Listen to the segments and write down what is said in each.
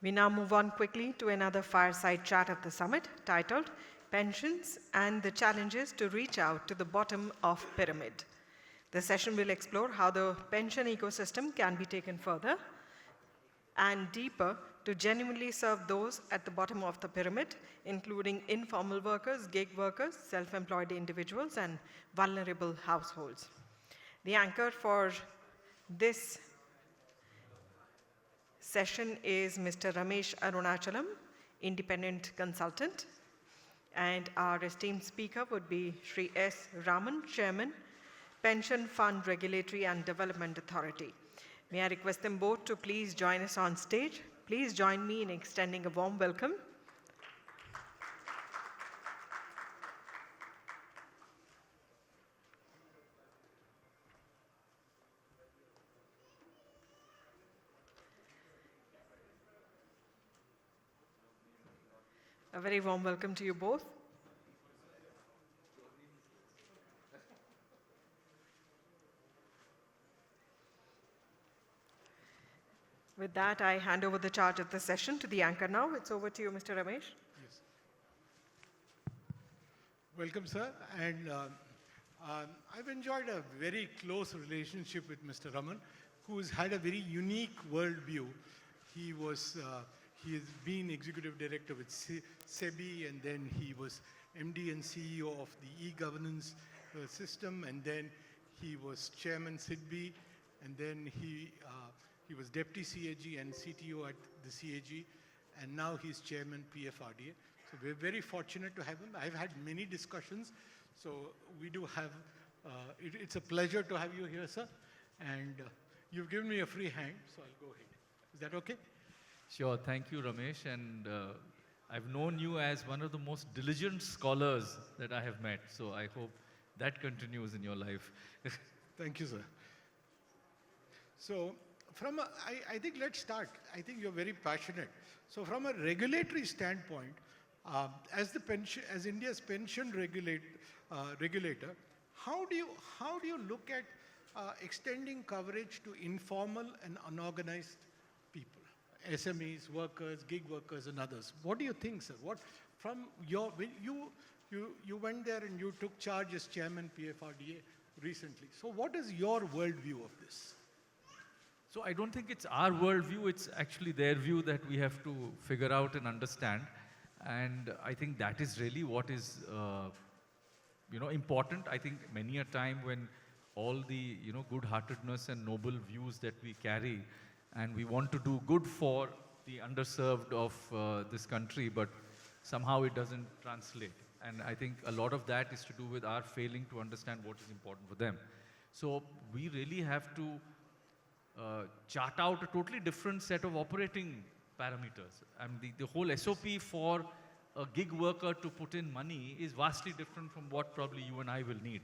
We now move on quickly to another fireside chat of the summit titled Pensions and the Challenges to Reach Out to the Bottom of Pyramid. The session will explore how the pension ecosystem can be taken further and deeper to genuinely serve those at the bottom of the pyramid, including informal workers, gig workers, self-employed individuals, and vulnerable households. The anchor for this session is Mr. Ramesh Arunachalam, independent consultant, and our esteemed speaker would be Sri S. Raman, Chairman, Pension Fund Regulatory and Development Authority. May I request them both to please join us on stage. Please join me in extending a warm welcome. A very warm welcome to you both. With that, I hand over the charge of the session to the anchor now. It's over to you, Mr. Ramesh. Yes. Welcome, sir. And I've enjoyed a very close relationship with Mr. Raman, who's had a very unique worldview. He has been executive director with SEBI, and then he was MD and CEO of the e-governance system, and then he was chairman SIDBI, and then he was deputy CAG and CTO at the CAG, and now he's chairman PFRDA. So we're very fortunate to have him. I've had many discussions, so we do have, it's a pleasure to have you here, sir. And you've given me a free hand, so I'll go ahead. Is that okay? Sure, thank you, Ramesh. And I've known you as one of the most diligent scholars that I have met. So I hope that continues in your life. Thank you, sir. So, I think let's start. I think you're very passionate. So from a regulatory standpoint, as India's pension regulator, how do you look at extending coverage to informal and unorganized people, SMEs, workers, gig workers, and others? What do you think, sir? When you went there and you took charge as chairman PFRDA recently. So what is your worldview of this? So I don't think it's our worldview, it's actually their view that we have to figure out and understand. And I think that is really what is important. I think many a time when all the good-heartedness and noble views that we carry, and we want to do good for the underserved of this country, but somehow it doesn't translate. And I think a lot of that is to do with our failing to understand what is important for them. So we really have to chart out a totally different set of operating parameters. I mean, the whole SOP for a gig worker to put in money is vastly different from what probably you and I will need.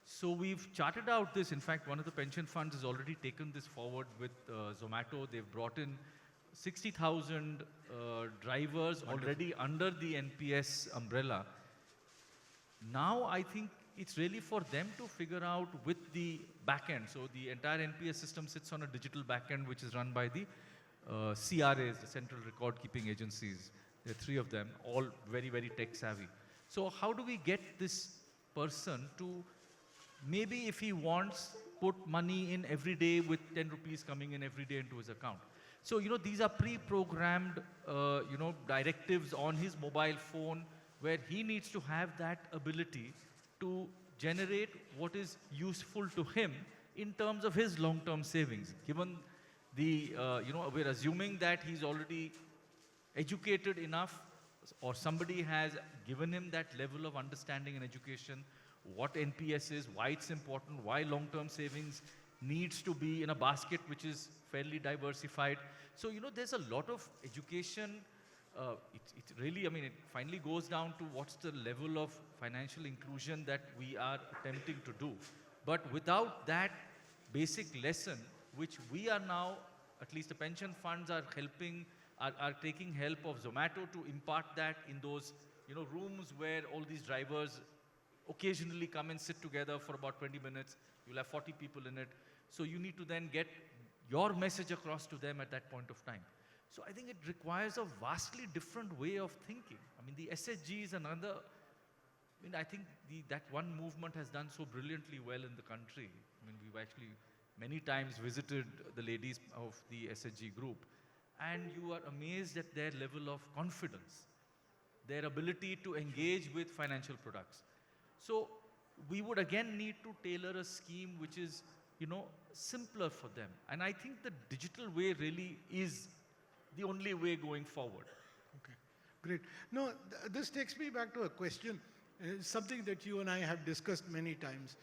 So we've charted out this. In fact, one of the pension funds has already taken this forward with Zomato. They've brought in 60,000 drivers already under the NPS umbrella. Now I think it's really for them to figure out with the backend. So the entire NPS system sits on a digital backend which is run by the CRAs, the Central Record Keeping Agencies. There are 3 of them, all very, very tech savvy. So how do we get this person to, maybe if he wants, put money in every day with 10 rupees coming in every day into his account? So, these are pre-programmed, directives on his mobile phone where he needs to have that ability to generate what is useful to him in terms of his long-term savings. Given the, we're assuming that he's already educated enough, or somebody has given him that level of understanding and education, what NPS is, why it's important, why long-term savings needs to be in a basket which is fairly diversified. So, there's a lot of education. It really, it finally goes down to what's the level of financial inclusion that we are attempting to do. But without that basic lesson, which we are now, at least the pension funds are helping, are taking help of Zomato to impart that in those, rooms where all these drivers occasionally come and sit together for about 20 minutes. You'll have 40 people in it. So you need to then get your message across to them at that point of time. So I think it requires a vastly different way of thinking. I mean, the SHG is another, I mean, I think that one movement has done so brilliantly well in the country. I mean, we've actually many times visited the ladies of the SHG group, and you are amazed at their level of confidence, their ability to engage with financial products. So we would again need to tailor a scheme which is, simpler for them. And I think the digital way really is the only way going forward. Okay, great. No, this takes me back to a question, something that you and I have discussed many times.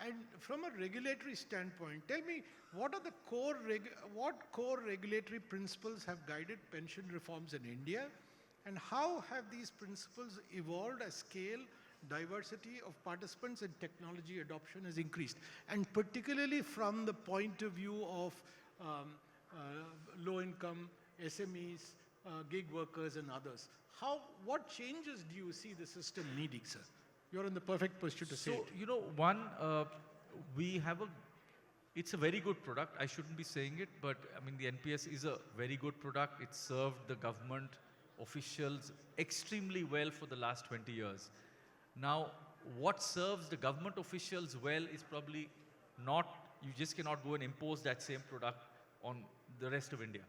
And from a regulatory standpoint, tell me, what are the what core regulatory principles have guided pension reforms in India, and how have these principles evolved as scale, diversity of participants and technology adoption has increased? And particularly from the point of view of low income, SMEs, gig workers and others. What changes do you see the system needing, sir? You're in the perfect position to say it. So, it's a very good product. I shouldn't be saying it, but I mean, the NPS is a very good product. It served the government officials extremely well for the last 20 years. Now, what serves the government officials well is probably not, you just cannot go and impose that same product on the rest of India.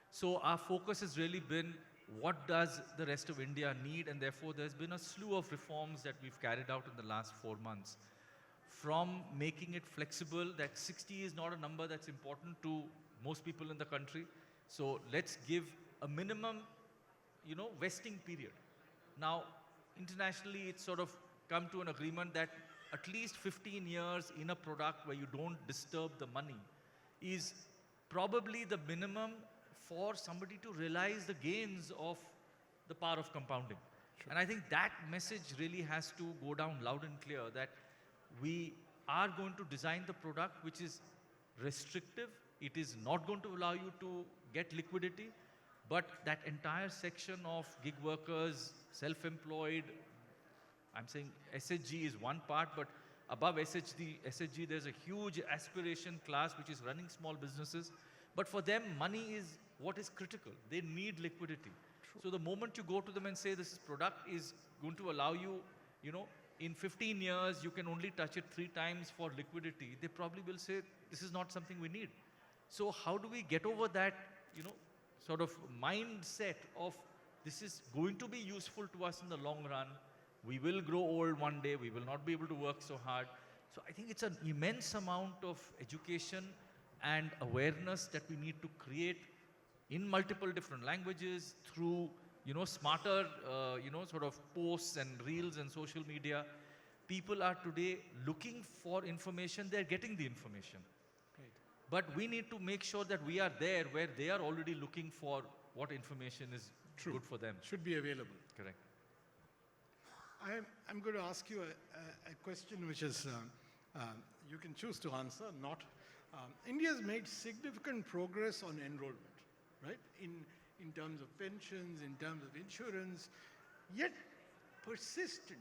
So our focus has really been, what does the rest of India need? And therefore, there's been a slew of reforms that we've carried out in the last 4 months. From making it flexible, that 60 is not a number that's important to most people in the country. So let's give a minimum, vesting period. Now, internationally, it's sort of come to an agreement that at least 15 years in a product where you don't disturb the money is probably the minimum for somebody to realize the gains of the power of compounding. Sure. And I think that message really has to go down loud and clear, that we are going to design the product which is restrictive. It is not going to allow you to get liquidity, but that entire section of gig workers, self-employed, I'm saying SHG is one part, but above SHG, there's a huge aspiration class which is running small businesses. But for them, money is what is critical. They need liquidity. True. So the moment you go to them and say this product is going to allow you, in 15 years, you can only touch it 3 times for liquidity, they probably will say, this is not something we need. So how do we get over that, sort of mindset of this is going to be useful to us in the long run. We will grow old one day. We will not be able to work so hard. So I think it's an immense amount of education and awareness that we need to create in multiple different languages through, smarter, sort of posts and reels and social media. People are today looking for information. They're getting the information. Right. But we need to make sure that we are there where they are already looking for what information is True. good for them. Should be available. Correct. I'm going to ask you a question which is, you can choose to answer, not. India has made significant progress on enrollment, right? In terms of pensions, in terms of insurance, yet persistent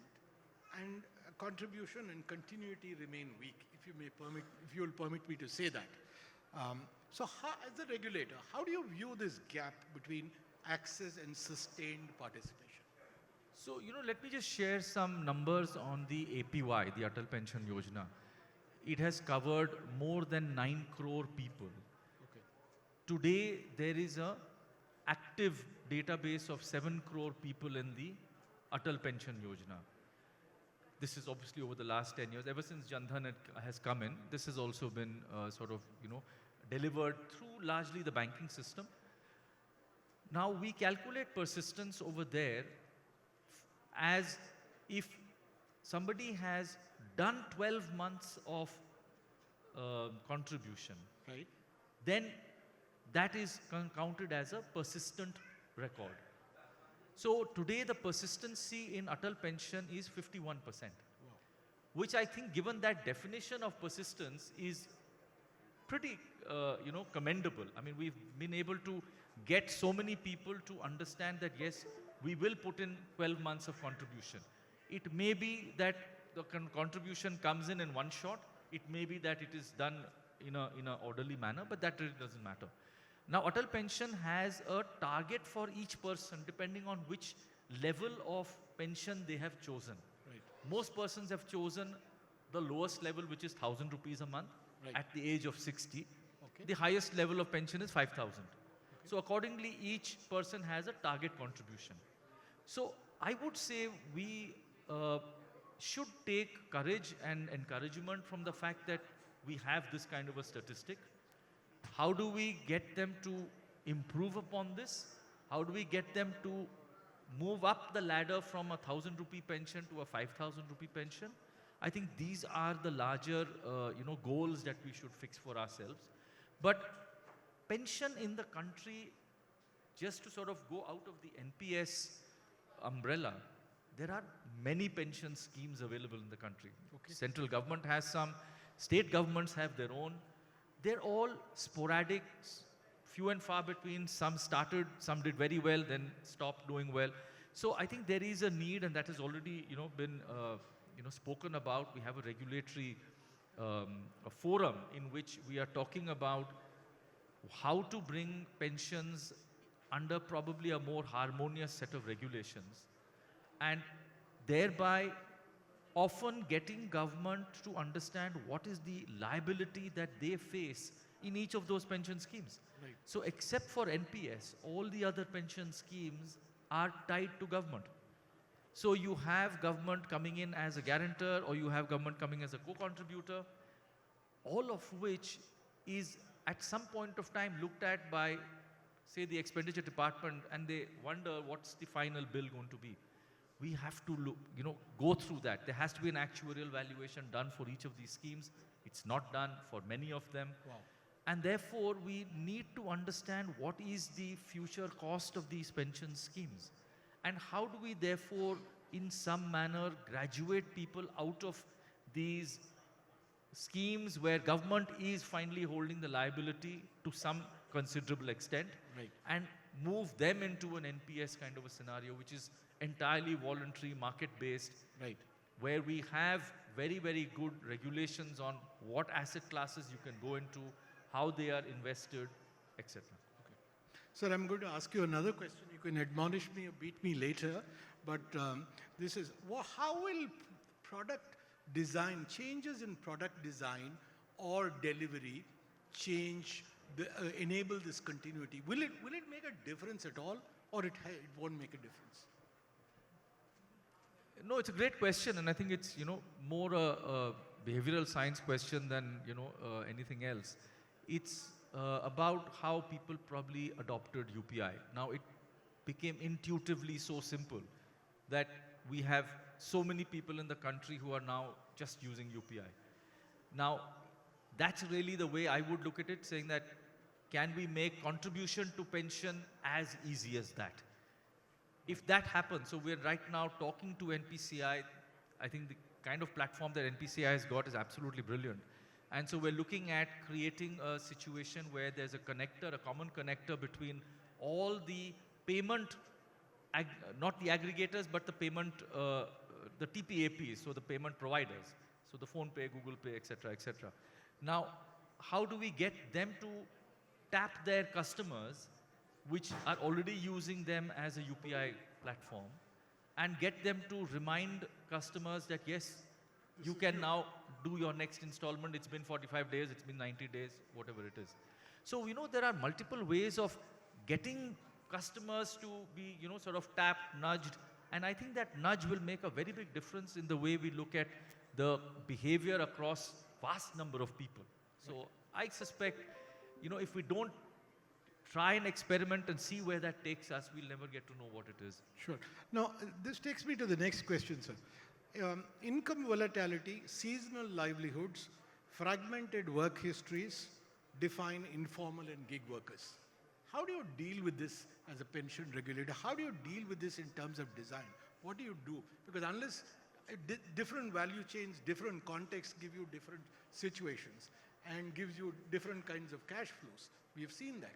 and contribution and continuity remain weak, if you will permit me to say that. So as a regulator, how do you view this gap between access and sustained participation? So, let me just share some numbers on the APY, the Atal Pension Yojana. It has covered more than 9 crore people. Okay. Today, there is a active database of 7 crore people in the Atal Pension Yojana. This is obviously over the last 10 years. Ever since Jan Dhan has come in, this has also been sort of, delivered through largely the banking system. Now, we calculate persistence over there as if somebody has done 12 months of contribution, right? Then that is counted as a persistent record. So today the persistency in Atal Pension is 51%, wow. Which I think, given that definition of persistence, is pretty commendable. I mean, we've been able to get so many people to understand that yes, we will put in 12 months of contribution. It may be that the contribution comes in one shot. It may be that it is done in a orderly manner, but that really doesn't matter. Now, Atal Pension has a target for each person depending on which level of pension they have chosen. Right. Most persons have chosen the lowest level, which is 1,000 rupees a month Right. at the age of 60. Okay. The highest level of pension is 5,000. So accordingly, each person has a target contribution. So I would say we should take courage and encouragement from the fact that we have this kind of a statistic. How do we get them to improve upon this? How do we get them to move up the ladder from a 1,000 rupee pension to a 5,000 rupee pension? I think these are the larger, goals that we should fix for ourselves. But pension in the country, just to sort of go out of the NPS umbrella, there are many pension schemes available in the country. Okay. Central government has some, state governments have their own. They're all sporadic, few and far between. Some started, some did very well, then stopped doing well. So I think there is a need, and that has already, been, spoken about. We have a regulatory a forum in which we are talking about how to bring pensions under probably a more harmonious set of regulations, and thereby often getting government to understand what is the liability that they face in each of those pension schemes. Right. So except for NPS, all the other pension schemes are tied to government. So you have government coming in as a guarantor, or you have government coming as a co-contributor, all of which is at some point of time looked at by, say, the expenditure department, and they wonder what's the final bill going to be. We have to look, go through that. There has to be an actuarial valuation done for each of these schemes. It's not done for many of them. Wow. And therefore, we need to understand what is the future cost of these pension schemes. And how do we therefore, in some manner, graduate people out of these schemes where government is finally holding the liability to some considerable extent, Right. and move them into an NPS kind of a scenario, which is entirely voluntary, market-based, Right. where we have very, very good regulations on what asset classes you can go into, how they are invested, etc. Sir, I'm going to ask you another question. You can admonish me or beat me later, but this is, how will product design, changes in product design or delivery enable this continuity? Will it make a difference at all, or it won't make a difference? No, it's a great question, and I think it's, more a behavioral science question than, anything else. It's about how people probably adopted UPI. Now, it became intuitively so simple that we have so many people in the country who are now just using UPI. Now, that's really the way I would look at it, saying that can we make contribution to pension as easy as that? If that happens, so we're right now talking to NPCI. I think the kind of platform that NPCI has got is absolutely brilliant. And so we're looking at creating a situation where there's a connector, a common connector between all the payment, not the aggregators, but the payment, the TPAPs, so the payment providers. So the Phone Pay, Google Pay, etc., etc. Now, how do we get them to tap their customers, which are already using them as a UPI platform, and get them to remind customers that, yes, you can now do your next installment. It's been 45 days, it's been 90 days, whatever it is. So, there are multiple ways of getting customers to be, sort of tapped, nudged. And I think that nudge will make a very big difference in the way we look at the behavior across vast number of people. So I suspect, if we don't try and experiment and see where that takes us, we'll never get to know what it is. Sure. Now, this takes me to the next question, sir. Income volatility, seasonal livelihoods, fragmented work histories define informal and gig workers. How do you deal with this as a pension regulator? How do you deal with this in terms of design? What do you do? Because unless different value chains, different contexts give you different situations and gives you different kinds of cash flows. We have seen that.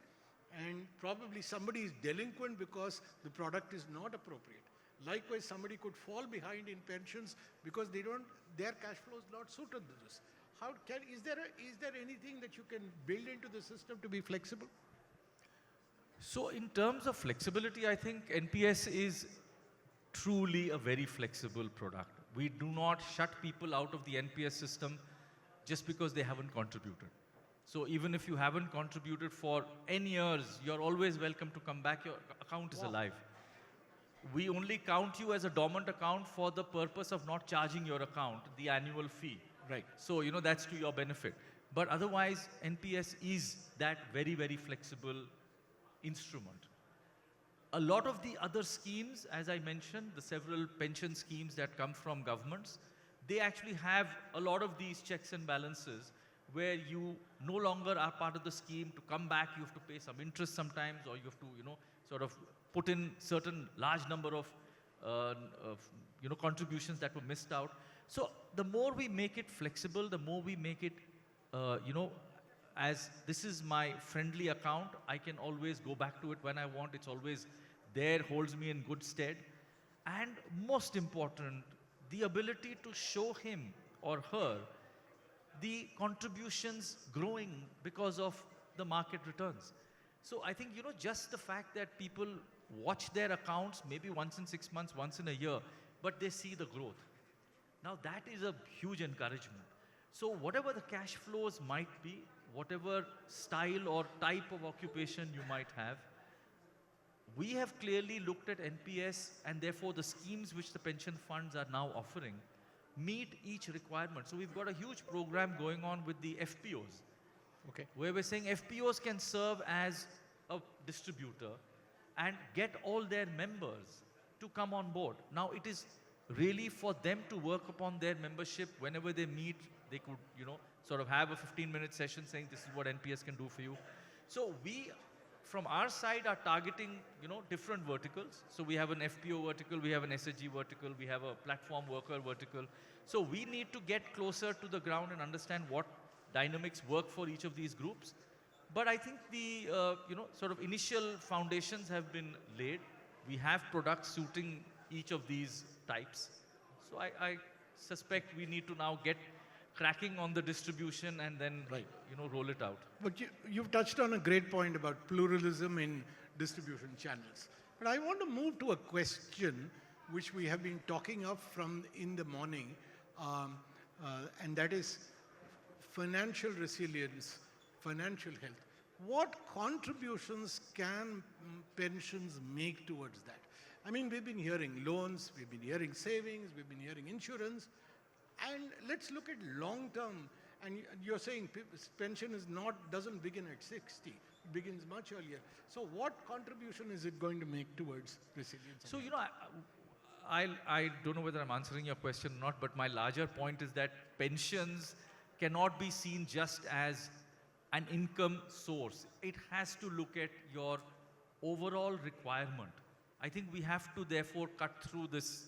And probably somebody is delinquent because the product is not appropriate. Likewise, somebody could fall behind in pensions because their cash flow is not suited to this. Is there anything that you can build into the system to be flexible? So in terms of flexibility, I think NPS is truly a very flexible product. We do not shut people out of the NPS system just because they haven't contributed. So even if you haven't contributed for N years, you're always welcome to come back. Your account is alive. We only count you as a dormant account for the purpose of not charging your account the annual fee. Right. So, that's to your benefit. But otherwise, NPS is that very, very flexible instrument. A lot of the other schemes, as I mentioned, the several pension schemes that come from governments, they actually have a lot of these checks and balances where you no longer are part of the scheme. To come back, you have to pay some interest sometimes, or you have to, sort of put in certain large number of contributions that were missed out. So the more we make it flexible, the more we make it, as this is my friendly account, I can always go back to it when I want. It's always there, holds me in good stead. And most important, the ability to show him or her the contributions growing because of the market returns. So I think, just the fact that people watch their accounts maybe once in 6 months, once in a year, but they see the growth. Now that is a huge encouragement. So whatever the cash flows might be, whatever style or type of occupation you might have, we have clearly looked at NPS, and therefore the schemes which the pension funds are now offering meet each requirement. So we've got a huge program going on with the FPOs, where we're saying FPOs can serve as a distributor and get all their members to come on board. Now it is really for them to work upon their membership. Whenever they meet, they could, sort of have a 15-minute session saying this is what NPS can do for you. So we, from our side, are targeting, different verticals. So we have an FPO vertical, we have an SHG vertical, we have a platform worker vertical. So we need to get closer to the ground and understand what dynamics work for each of these groups. But I think the, sort of initial foundations have been laid. We have products suiting each of these types. So I suspect we need to now get cracking on the distribution and then, roll it out. But you've touched on a great point about pluralism in distribution channels. But I want to move to a question which we have been talking of from in the morning, and that is financial resilience, financial health. What contributions can pensions make towards that? I mean, we've been hearing loans, we've been hearing savings, we've been hearing insurance, and let's look at long term. And you're saying pension doesn't begin at 60, it begins much earlier. So what contribution is it going to make towards resilience? So, I don't know whether I'm answering your question or not, but my larger point is that pensions cannot be seen just as an income source. It has to look at your overall requirement. I think we have to therefore cut through this,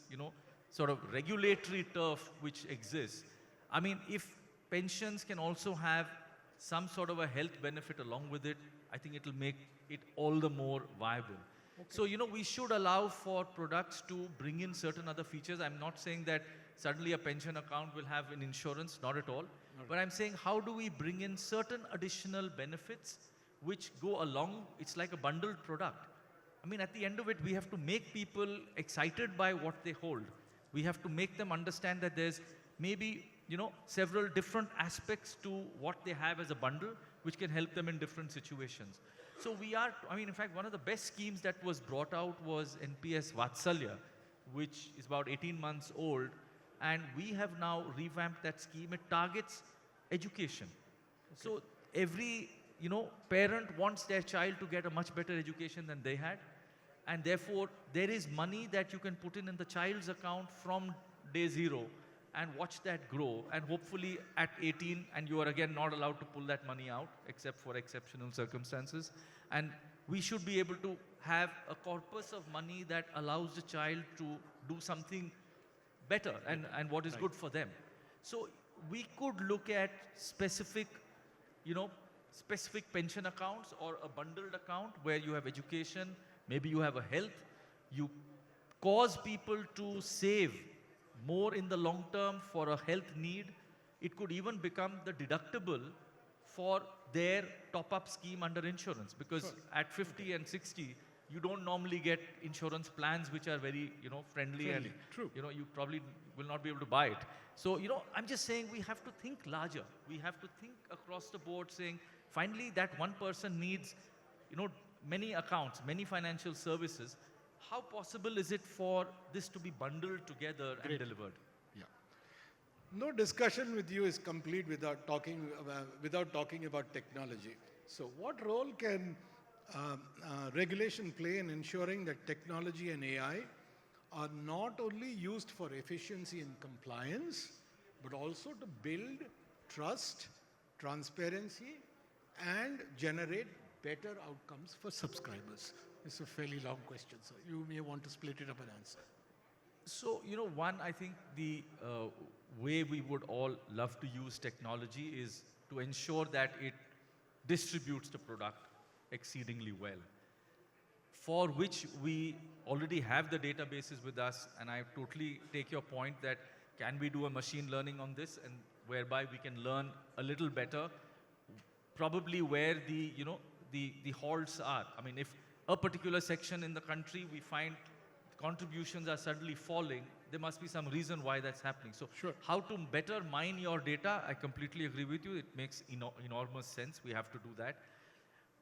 sort of regulatory turf which exists. I mean, if pensions can also have some sort of a health benefit along with it, I think it'll make it all the more viable. So, we should allow for products to bring in certain other features. I'm not saying that suddenly a pension account will have an insurance, not at all. But I'm saying, how do we bring in certain additional benefits which go along? It's like a bundled product. I mean, at the end of it, we have to make people excited by what they hold. We have to make them understand that there's maybe, several different aspects to what they have as a bundle, which can help them in different situations. So in fact, one of the best schemes that was brought out was NPS Vatsalya, which is about 18 months old. And we have now revamped that scheme. It targets education. So every, parent wants their child to get a much better education than they had. And therefore, there is money that you can put in the child's account from day zero and watch that grow. And hopefully at 18, and you are again not allowed to pull that money out except for exceptional circumstances. And we should be able to have a corpus of money that allows the child to do something better and what is good for them. So we could look at specific, specific pension accounts or a bundled account where you have education, maybe you have a health, you cause people to save more in the long term for a health need. It could even become the deductible for their top-up scheme under insurance, because at 50 and 60, you don't normally get insurance plans which are very, friendly, and, True. you probably will not be able to buy it. So, I'm just saying we have to think larger. We have to think across the board, saying finally that one person needs, many accounts, many financial services. How possible is it for this to be bundled together and delivered? Yeah. No discussion with you is complete without talking about technology. So, what role can regulation play in ensuring that technology and AI are not only used for efficiency and compliance, but also to build trust, transparency, and generate better outcomes for subscribers? It's a fairly long question, so you may want to split it up and answer. So, one, I think the way we would all love to use technology is to ensure that it distributes the product exceedingly well, for which we already have the databases with us. And I totally take your point that can we do a machine learning on this, and whereby we can learn a little better, probably where the halts are. I mean, if a particular section in the country we find contributions are suddenly falling, there must be some reason why that's happening. So Sure. how to better mine your data, I completely agree with you. It makes enormous sense. We have to do that.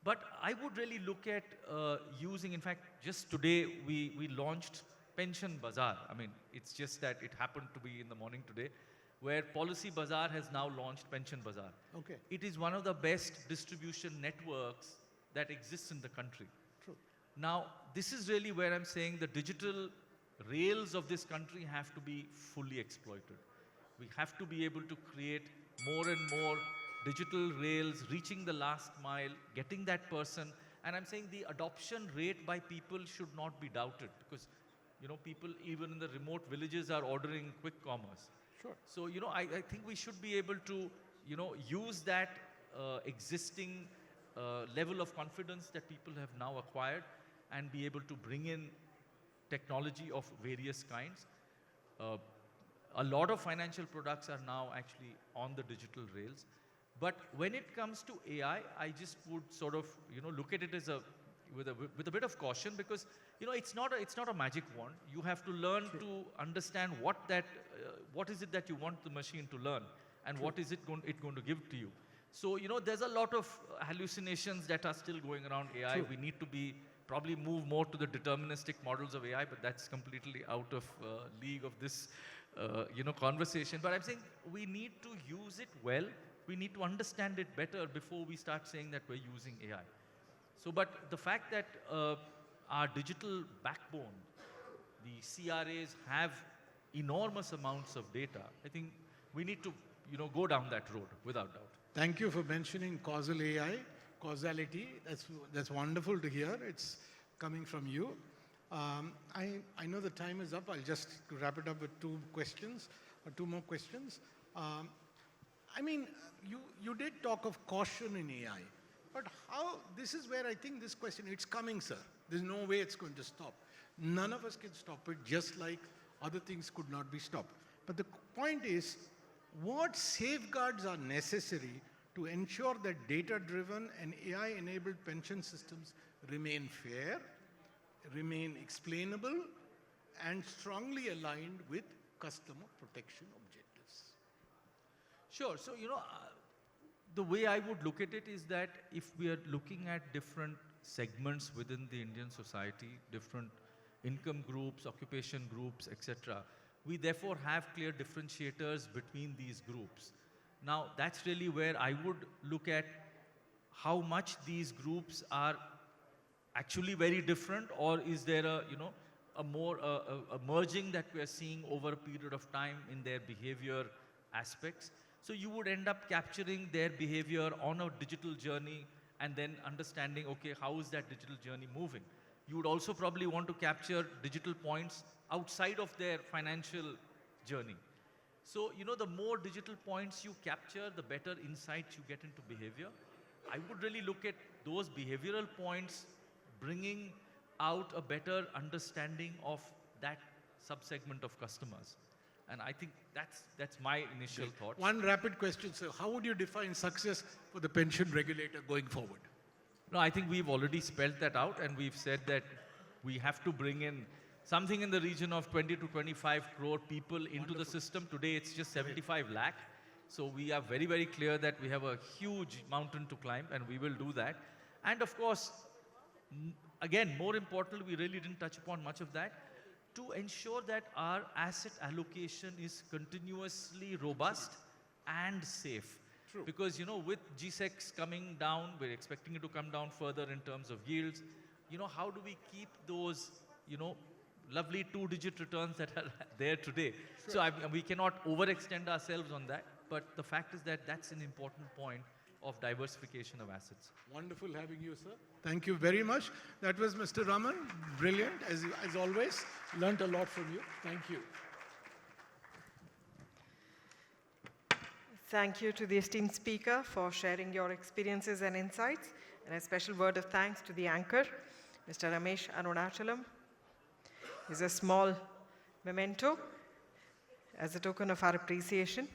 But I would really look at using, in fact, just today we launched Pension Bazaar. I mean, it's just that it happened to be in the morning today, where Policy Bazaar has now launched Pension Bazaar. Okay. It is one of the best distribution networks that exists in the country. True. Now, this is really where I'm saying the digital rails of this country have to be fully exploited. We have to be able to create more and more digital rails, reaching the last mile, getting that person. And I'm saying the adoption rate by people should not be doubted, because, people even in the remote villages are ordering quick commerce. Sure. So, I think we should be able to, use that existing level of confidence that people have now acquired, and be able to bring in technology of various kinds. A lot of financial products are now actually on the digital rails. But when it comes to AI, I just would sort of, look at it as with a bit of caution, because, it's not a magic wand. You have to learn to understand what is it that you want the machine to learn, and what is it going to give to you. So, there's a lot of hallucinations that are still going around AI. True. We need to probably move more to the deterministic models of AI, but that's completely out of league of this, conversation. But I'm saying we need to use it well. We need to understand it better before we start saying that we're using AI. So, but the fact that our digital backbone, the CRAs, have enormous amounts of data, I think we need to, go down that road without doubt. Thank you for mentioning causal AI, causality. That's wonderful to hear. It's coming from you. I know the time is up. I'll just wrap it up with two more questions. I mean, you did talk of caution in AI, but this is where I think this question, it's coming, sir. There's no way it's going to stop. None of us can stop it, just like other things could not be stopped. But the point is, what safeguards are necessary to ensure that data-driven and AI-enabled pension systems remain fair, remain explainable, and strongly aligned with customer protection objectives? Sure. So, the way I would look at it is that if we are looking at different segments within the Indian society, different income groups, occupation groups, etc., we therefore have clear differentiators between these groups. Now, that's really where I would look at how much these groups are actually very different, or is there a more merging that we are seeing over a period of time in their behavior aspects. So you would end up capturing their behavior on a digital journey, and then understanding, okay, how is that digital journey moving? You would also probably want to capture digital points outside of their financial journey. So, the more digital points you capture, the better insights you get into behavior. I would really look at those behavioral points bringing out a better understanding of that subsegment of customers. And I think that's my initial thoughts. One rapid question, sir. How would you define success for the pension regulator going forward? No, I think we've already spelled that out, and we've said that we have to bring in something in the region of 20 to 25 crore people into the system. Today, it's just 75 lakh. So we are very, very clear that we have a huge mountain to climb, and we will do that. And of course, again, more importantly, we really didn't touch upon much of that, to ensure that our asset allocation is continuously robust and safe. True. Because, with G-Secs coming down, we're expecting it to come down further in terms of yields. How do we keep those, lovely 2-digit returns that are there today? Sure. So we cannot overextend ourselves on that. But the fact is that that's an important point of diversification of assets. Wonderful having you, sir. Thank you very much. That was Mr. Raman. Brilliant, as always. Learned a lot from you. Thank you. Thank you to the esteemed speaker for sharing your experiences and insights. And a special word of thanks to the anchor, Mr. Ramesh Arunachalam. Here's a small memento as a token of our appreciation.